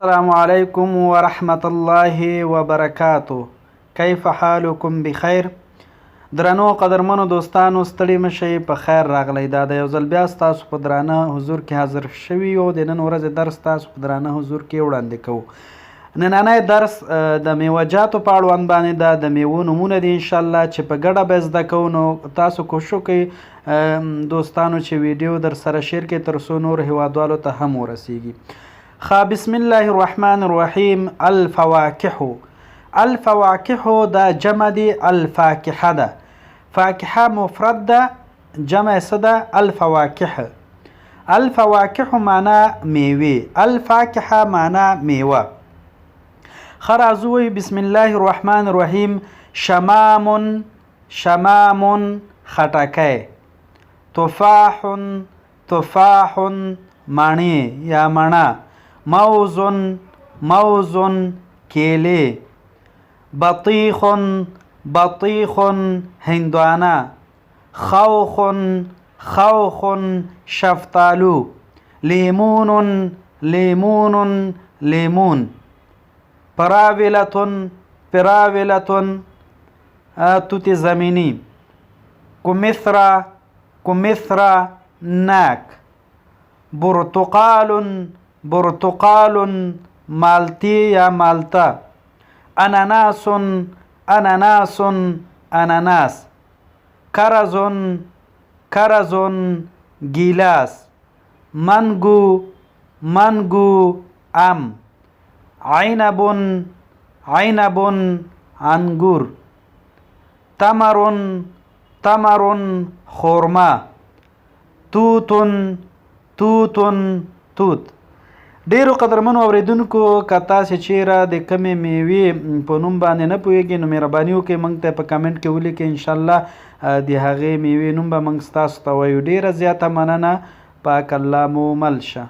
السلام عليكم ورحمة الله وبركاته. کیف حالکم بخیر؟ درنو قدرمنو دوستانو ستړي مشئ، په خیر راغلی. دا د یو ځل بیا ستاسو په درانه حضور کې حاضر شوي یو. د نن ورځې درس ستاسو په درانه حضور کې وړاندې کوو. نننی درس د میوه‌جاتو په اړوند باندې ده. د میوو نومونه دي انشاءالله چې په ګډه به زده کوو. نو تاسو کوشش وکئ دوستانو چې ویډیو در سره شیر کړئ تر څو نور هیوادوالو ته هم ورسیږي. بسم الله الرحمن الرحیم. الفواکح. الفواکح دا جمع دی الفاکحه ده. فاکحه مفرد ده، جمع څه ده؟ الفواکح. الفواکح معنا میوه، الفاکحه معنا میوه. راځو ووایو بسم الله الرحمن الرحیم. شمام، شمام خټکی. تفاح، تفاح مڼې یا مڼه. موز، موز کیلې. بطیخ، بطیخ هندوانه. خوخ، خوخ شفتالو. لیمون، لیمون لیمون. پراولة، پراولة توت زمینی. کمثرى، کمثرى ناک. برتقال، برتقال مالتی یا مالتا. اناناس، اناناس اناناس. کرز، کرز گیلاس. منگو، منگو ام. عنب، عنب انگور. تمر، تمر خرما. توت، توت توت. ډیرو قدرمنو اوریدونکو که تاسې چیرې د کمې میوې په نوم باندې نه پوهیږئ نو مهرباني وکړئ موږ ته په کمنټ کې ولیکئ. انشاءالله د هغې میوې نوم به موږ ستاسو ته وایو. ډیره زیاته مننه. پاک الله مو مل شه.